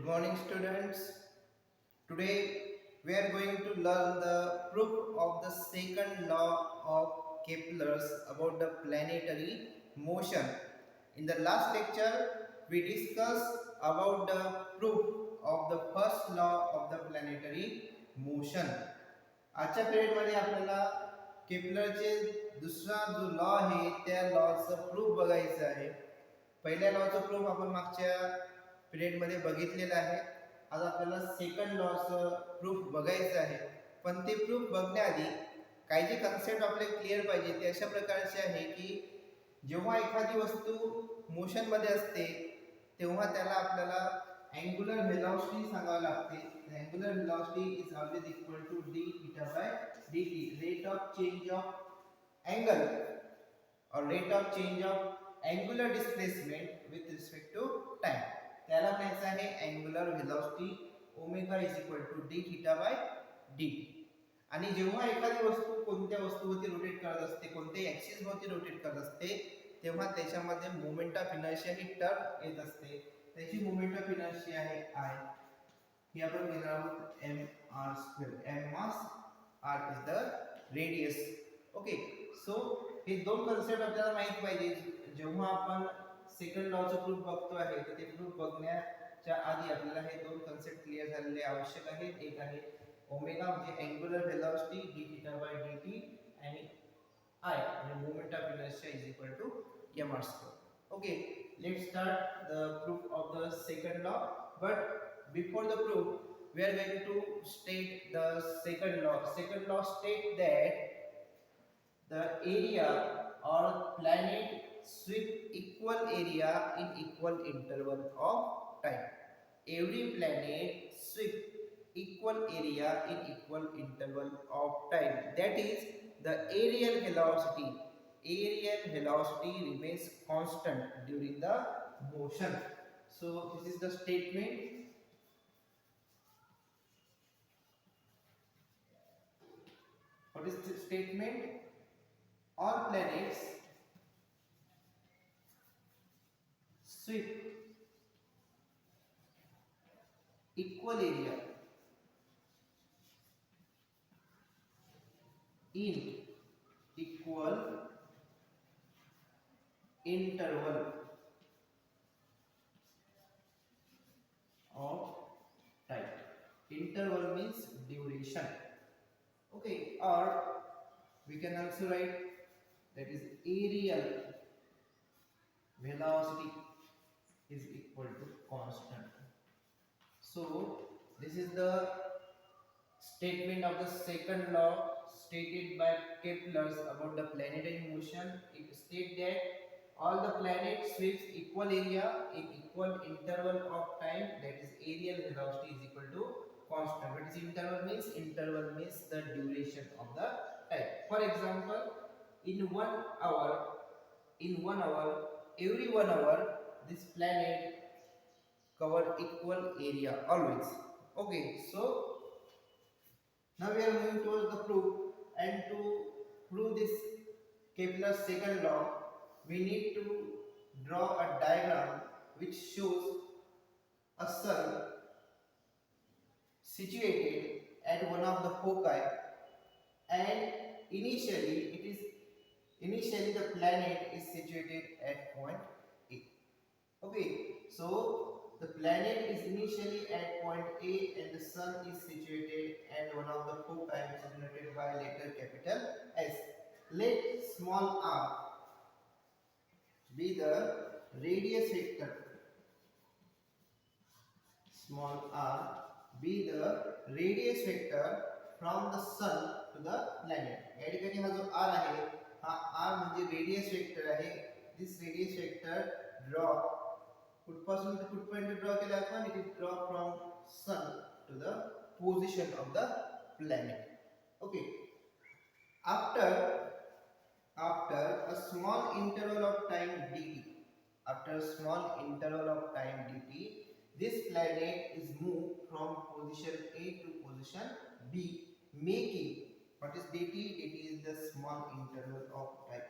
morning, students. Today we are going to learn the proof of the second law of Kepler's about the planetary motion. In the last lecture, we discussed about the proof of the first law of the planetary motion. आजच्या पिरियडमध्ये आपल्याला केपलरचे दुसरा जो law आहे त्या लॉचं proof बघायचं आहे. पहिल्या लॉचं प्रूफ आपण मागच्या पिरियडमध्ये बघितलेलं आहे. आज आपल्याला सेकंड लॉचं प्रूफ बघायचं आहे. पण ते प्रूफ बघण्याआधी काही जे कन्सेप्ट आपल्याला क्लिअर पाहिजे ते अशा प्रकारचे आहे की जेव्हा एखादी वस्तू मोशनमध्ये असते तेव्हा त्याला आपल्याला अँग्युलर व्हेलॉसिटी सांगावी लागते. Angular velocity is always equal to d theta by dt, rate of change of angle or rate of change of angular displacement with respect to time. त्याला म्हणायचं आहे angular velocity omega is equal to d theta by dt. आणि जेव्हा एखादी वस्तू कोणत्या वस्तूवरती rotate करत असते, कोणत्याही ऍक्सिस वरती रोटेट करत असते, तेव्हा त्याच्यामध्ये मोमेंट ऑफ इनर्शिया ही टर्म येत असते. त्याची मोमेंट ऑफ इनर्शिया आहे I. हे आपण घेणार आहोत mr². m mass, r is the radius. Okay, so हे दोन कन्सेप्ट आपल्याला माहित पाहिजे. जेव्हा आपण सेकंड लॉचं प्रूफ बघतो आहे तर ते प्रूफ बघण्याच्या आधी आपल्याला हे दोन कन्सेप्ट क्लिअर झालेले आवश्यक आहेत. एक आहे ओमेगा म्हणजे angular velocity d theta by dt आणि I म्हणजे moment of inertia is equal to mr². Okay, let's start the proof of the second law. But before the proof, we are going to state the second law. Second law states that the area or planet sweep equal area in equal interval of time. Every planet sweep equal area in equal interval of time. That is the aerial velocity. Aerial velocity remains constant during the motion. So this is the statement. What is the statement? All planets sweep equal area in equal interval of time. Interval means duration. Okay, or we can also write that is aerial velocity is equal to constant. So this is the statement of the second law stated by Kepler about the planetary motion. It states that all the planets sweeps equal area in equal interval of time. That is aerial velocity is equal to constant. What is interval means? Interval means the duration of the time. For example, in 1 hour, every 1 hour, this planet cover equal area always. Okay, so now we are moving towards the proof, and to prove this Kepler's second law, we need to draw a diagram which shows a sun situated at one of the foci, and initially the planet is situated at point A. Okay, so the planet is initially at point A and the sun is situated at one of the foci which is denoted by letter capital S. Let small r be the radius vector. Small r be the radius vector from the sun to the planet. या ठिकाणी हा जो r आहे हा r म्हणजे radius vector आहे. This radius vector draw कुठपासून ते कुठपर्यंत ड्रॉ केला आपण? It is draw from sun to the position of the planet. Okay, after a small interval of time dt, this planet is moved from position A to position B, making what is dt? Dt is the small interval of time.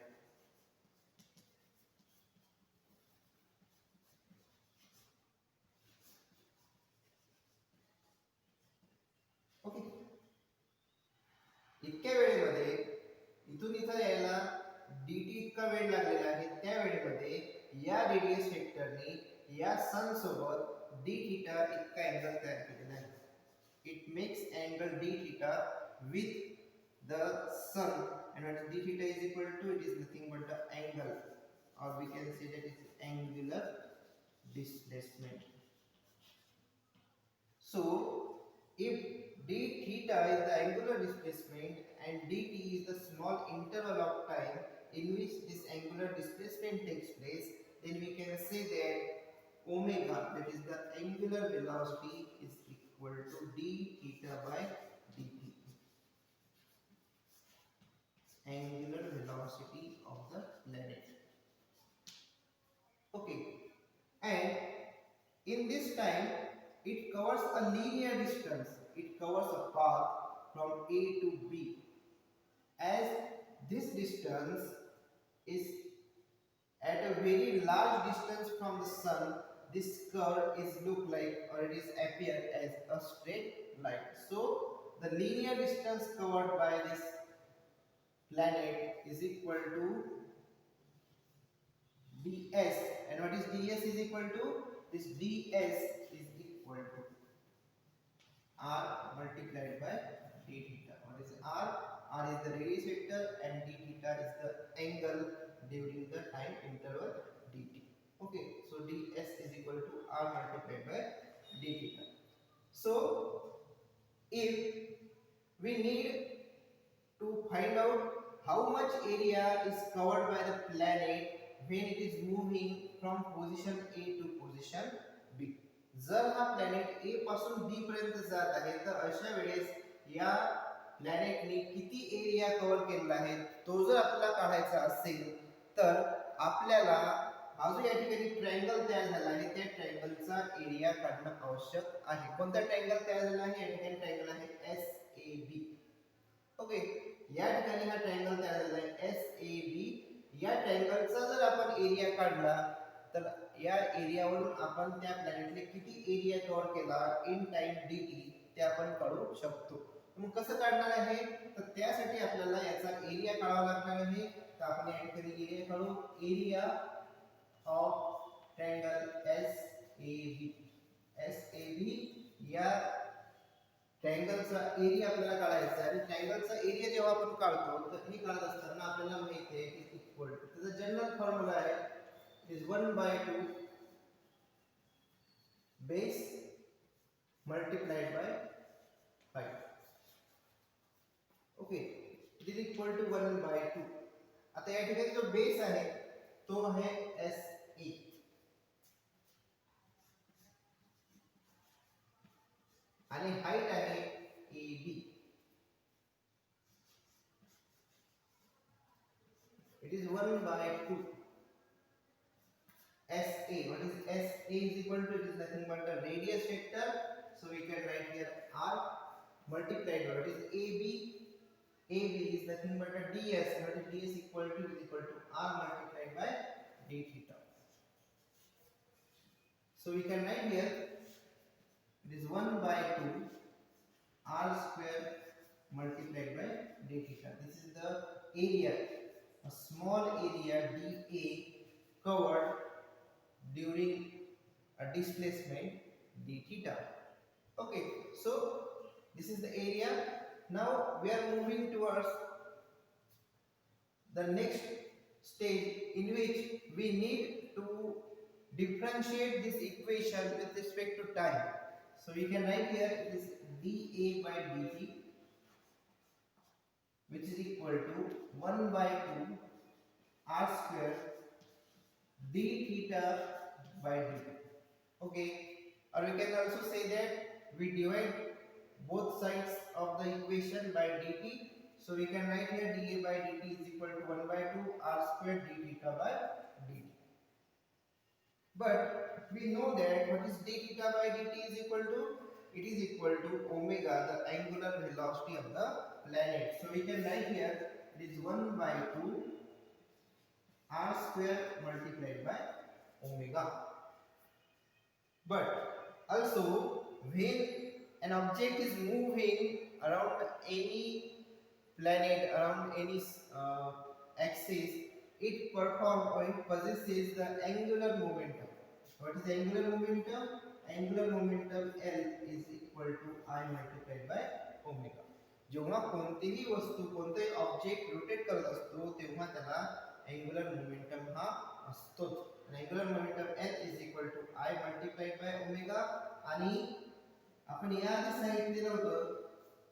इतका वेळ लागलेला आहे त्या वेळेमध्ये या radius वेक्टरने या सन सोबत D theta इतका अँगल तयार केलेला आहे. It makes angle D theta with the sun, and what is d theta is equal to, it is nothing but the angle, or we can say that is angular displacement. So if d theta is the angular displacement and dt is the small interval of time in which this angular displacement takes place, then we can say that omega, that is the angular velocity, is equal to d theta by dt, angular velocity of the planet. Okay, and in this time it covers a linear distance, it covers a path from A to B. As this distance is at a very large distance from the sun, this curve is look like, or it is appear as a straight line. So the linear distance covered by this planet is equal to ds, and what is ds is equal to, this ds is equal to r multiplied by d theta. What is r? R is the radius vector and d theta is the angle during the time interval dt. Okay, so ds is equal to r multiplied by d theta. So if we need to find out how much area is covered by the planet when it is moving from position A to position B. जर हा planet A पासून B पर्यंत जात आहे तर अशा वेळेस या प्लॅनेटने किती एरिया कव्हर केलेला आहे तो जर आपल्याला काढायचा असेल तर आपल्याला हा जो या ठिकाणी ट्रायंगल तयार झाला आहे त्या ट्रायंगलचा एरिया काढणं आवश्यक आहे. कोणता ट्रायंगल तयार झाला आहे? या ठिकाणी ट्रायंगल आहे SAB. ओके, या ठिकाणी हा ट्रायंगल तयार झाला आहे SAB. या ट्रायंगलचा जर आपण एरिया काढला तर या एरियावरून आपण त्या प्लॅनेटने किती एरिया कव्हर केला इन टाइम dt ते आपण काढू शकतो. मग कसं काढणार आहे तर त्यासाठी आपल्याला याचा एरिया काढावा लागणार आहे. तर आपण या ठिकाणी एरिया काढू. एरिया ऑफ ट्रायंगल SAB या ट्रायंगलचा एरिया आपल्याला काढायचा आहे. आणि ट्रायंगलचा एरिया जेव्हा आपण काढतो तर हे काढत असताना आपल्याला माहिती आहे की इक्वल टू, त्याचा जनरल फॉर्म्युला आहे is 1/2 base multiplied by 5. Okay, it is equal to 1/2. आता या ठिकाणी जो बेस आहे तो आहे SA आणि हाइट आहे AB. It is 1/2 SA. What is SA is equal to, it is nothing but the radius vector. So we can write here R multiplied by, what is AB? AB is nothing but a ds. What is ds equal to? It is equal to R multiplied by d theta. So we can write here it is 1/2 R square multiplied by d theta. This is the area, a small area dA covered during a displacement d theta. Okay, so this is the area. Now we are moving towards the next stage in which we need to differentiate this equation with respect to time. So we can write here it is dA by dt, which is equal to 1/2 R square d theta by dt. Okay, or we can also say that we divide both sides of the equation by dt. So we can write here dA by dt is equal to 1/2 R square d theta by dt. But we know that what is d theta by dt is equal to? It is equal to omega, the angular velocity of the planet. So we can write here it is 1/2 R square multiplied by omega. But also when an object is moving around any planet, around any axis, it performs or it possesses the angular momentum. What is angular momentum? Angular momentum L is equal to I multiplied by omega. जेव्हा कोणतीही वस्तू कोणतेही object rotate करत असतो तेव्हा त्याला angular momentum हा असतोच. Angular momentum L is equal to I multiplied by omega. आणि आपण याआधी सांगितलेलं होतं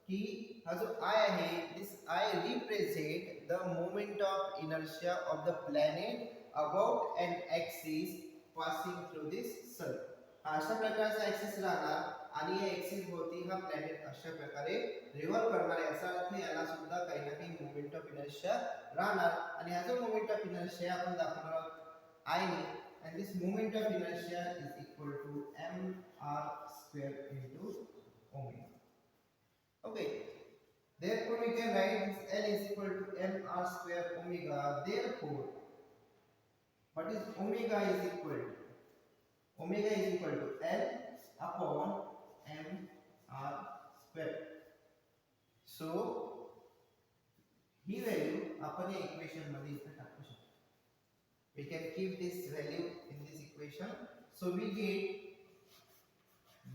की हा जो I आहे, this I represent the moment of inertia of the planet about an axis passing through this sun. अशा प्रकारचा ऍक्सिस राहणार आणि या ऍक्सिस भोवती हा प्लॅनेट अशा प्रकारे रिव्हॉल्व करणार आहे. याचा अर्थ याला सुद्धा काही ना काही मोमेंट ऑफ इनर्शिया राहणार आणि हा जो मोमेंट ऑफ इनर्शिया आपण दाखवणार आहोत आय ने. and this moment of inertia is equal to mr square into omega. Okay, therefore we can write this L is equal to mr square omega. Therefore what is omega is equal to? Omega is equal to L upon mr square. So he value आपण या equation मध्ये इथे टाकू शकतो. We can keep this value in this equation. So we get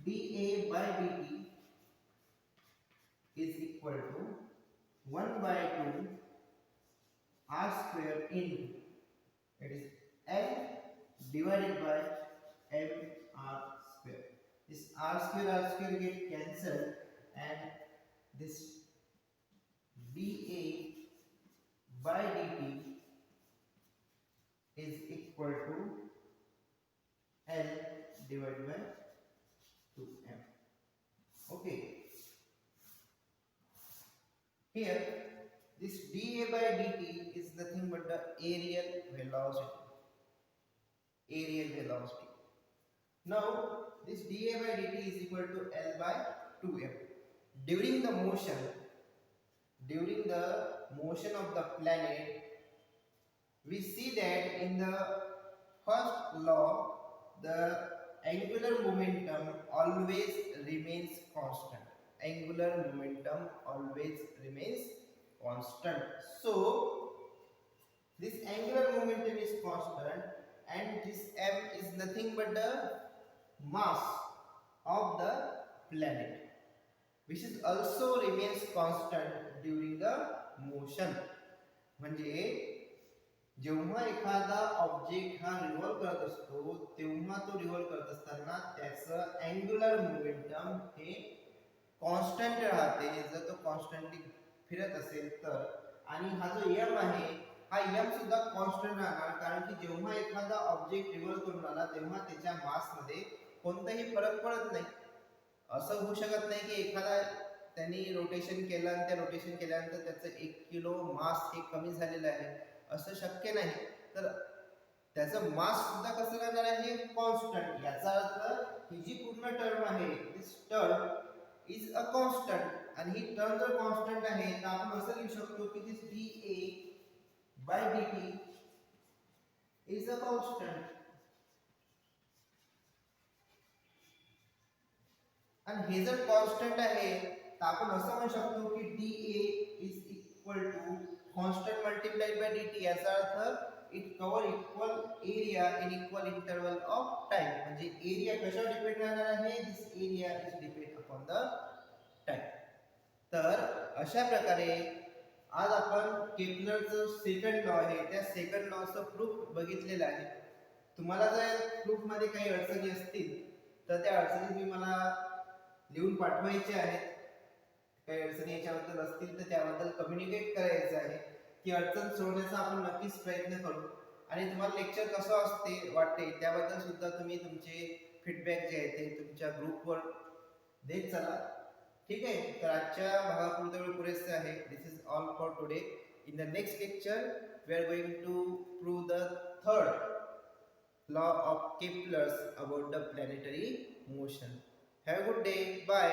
dA by dt is equal to 1 by 2 r square into, it is L divided by mr square. This r square get cancelled and this dA by dt is equal to L divided by 2m. Okay, here this dA by dt is nothing but the aerial velocity. Now this dA by dt is equal to L by 2m. During the motion of the planet, we see that in the first law the angular momentum always remains constant. So this angular momentum is constant and this m is nothing but the mass of the planet, which is also remains constant during the motion. म्हणजे जेव्हा एखादा object हा revolve करत असतो तेव्हा तो revolve करत असताना त्याचं अँग्युलर मोमेंटम हे कॉन्स्टंट राहते जर तो कॉन्स्टंटली फिरत असेल तर. आणि हा जो m आहे हा m सुद्धा कॉन्स्टंट राहणार, कारण की जेव्हा एखादा ऑब्जेक्ट रिव्हॉल्व करून आला तेव्हा त्याच्या मास मध्ये कोणताही फरक पडत नाही. असं होऊ शकत नाही की एखादा त्यांनी रोटेशन केलं आणि त्या रोटेशन केल्यानंतर त्याचं 1 किलो मास हे कमी झालेलं आहे, असं शक्य नाही. तर त्याचं मास सुद्धा कसं राहणार आहे, कॉन्स्टंट. याचा अर्थ ही जी पूर्ण टर्म आहे this term is a constant आणि ही टर्म जर कॉन्स्टंट आहे तर आपण असं लिहू शकतो की this dA by dt is a constant. आणि हे जर कॉन्स्टंट आहे तर आपण असं म्हणू शकतो की dA is equal to constant multiplied by dt. याचा earth it cover equal area in equal interval of time. म्हणजे एरिया कशावर डिपेंड राहणार आहे, this area is depend upon the time. तर अशा प्रकारे आज आपण केपलरचं सेकंड लॉ आहे त्या सेकंड लॉचं प्रूफ बघितलेलं आहे. तुम्हाला जर प्रूफ मध्ये काही अडचणी असतील तर त्या अडचणी तुम्ही मला लिहून पाठवायचे आहेत. काही अडचणी याच्याबद्दल असतील तर त्याबद्दल कम्युनिकेट करायचं आहे. ती अडचण सोडवण्याचा आपण नक्कीच प्रयत्न करू. आणि तुम्हाला लेक्चर कसं वाटते त्याबद्दल सुद्धा तुम्ही तुमचे फीडबॅक जे आहे ते तुमच्या ग्रुपवर देत चला. ठीक आहे, तर आजच्या भागापुरते वेळ पुरेसे आहे. This is all for today. In the next lecture we are going to prove the third law of Kepler's about the planetary motion. Have a good day. Bye.